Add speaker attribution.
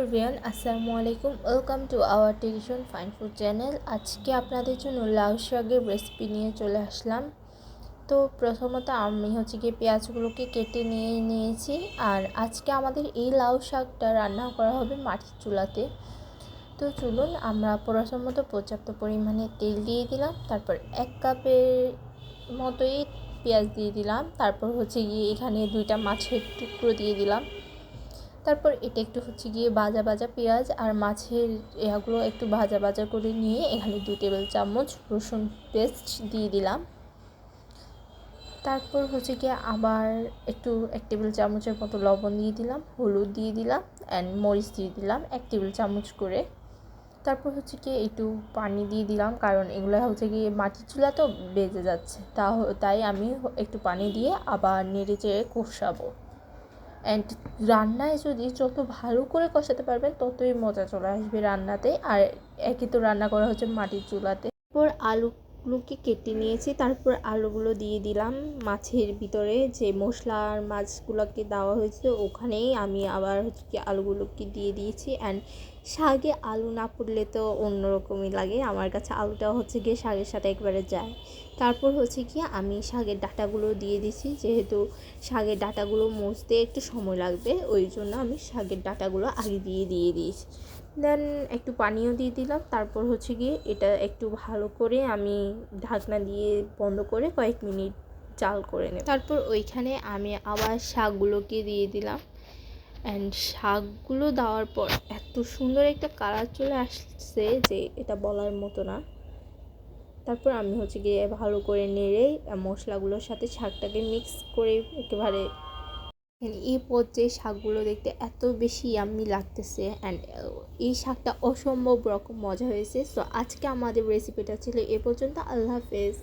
Speaker 1: Everyone আসসালামু আলাইকুম, welcome to our tradition fine food channel. আজকে আপনাদের জন্য লাউ শাকের রেসিপি নিয়ে চলে আসলাম। তো প্রথমত আমি গিয়ে পেঁয়াজগুলোকে কেটে নিয়েছি। আর আজকে আমাদের এই লাউ শাকটা রান্না করা হবে মাটির চুলাতে। তো চলুন আমরা প্রথমত পর্যাপ্ত পরিমাণে তেল দিয়ে দিলাম, তারপর 1 কাপের মতোই পেঁয়াজ দিয়ে দিলাম, তারপর গিয়ে এখানে 2টা মাছের টুকরো দিয়ে দিলাম। তারপর এটা একটু গিয়ে ভাজা পেঁয়াজ আর মাছের এগুলো একটু ভাজা করে নিয়ে এখানে 2 টেবিল চামচ রসুন পেস্ট দিয়ে দিলাম। তারপর গিয়ে আবার একটু 1 টেবিল চামচের মতো লবণ দিয়ে দিলাম, হলুদ দিয়ে দিলাম অ্যান্ড মরিচ দিয়ে দিলাম 1 টেবিল চামচ করে। তারপর গিয়ে একটু পানি দিয়ে দিলাম, কারণ এগুলো গিয়ে মাটির চুলা তো বেজে যাচ্ছে, তাই আমি একটু পানি দিয়ে আবার নেড়ে চেড়ে কষাবো। অ্যান্ড রান্নায় যদি যত ভালো করে কষাতে পারবেন ততই মজা চলে আসবে রান্নাতে। আর একে তো রান্না করা হচ্ছে মাটির চুলাতে। তারপর আলুগুলোকে কেটে নিয়েছি, তারপর আলুগুলো দিয়ে দিলাম মাছের ভিতরে, যে মশলার মাছগুলোকে দেওয়া হয়েছে ওখানেই আমি আবার আলুগুলোকে দিয়ে দিয়েছি। অ্যান্ড শাকে আলু না পড়লে তো অন্যরকমই লাগে আমার কাছে, আলুটা গিয়ে শাকের সাথে একবারে যায়। তারপর গিয়ে আমি শাকের ডাঁটাগুলো দিয়ে দিয়েছি, যেহেতু শাকের ডাঁটাগুলো মজতে একটু সময় লাগবে, ওই জন্য আমি শাকের ডাঁটাগুলো আগে দিয়ে দিয়েছি। দেন একটু পানিও দিয়ে দিলাম। তারপর গিয়ে এটা একটু ভালো করে আমি ঢাকনা দিয়ে বন্ধ করে কয়েক মিনিট জাল করে নেব। তারপর ওইখানে আমি আবার শাকগুলোকে দিয়ে দিলাম। অ্যান্ড শাকগুলো দেওয়ার পর এত সুন্দর একটা কালার চলে আসছে যে এটা বলার মতো না। তারপর আমি গিয়ে ভালো করে নেড়ে মশলাগুলোর সাথে শাকটাকে মিক্স করে একেবারে এই পর্যায়ে শাকগুলো দেখতে এত বেশি ইয়াম্মি লাগতেছে। অ্যান্ড এই শাকটা অসম্ভব রকম মজা হয়েছে। সো আজকে আমাদের রেসিপিটা ছিল এ পর্যন্ত। আল্লাহ হাফেজ।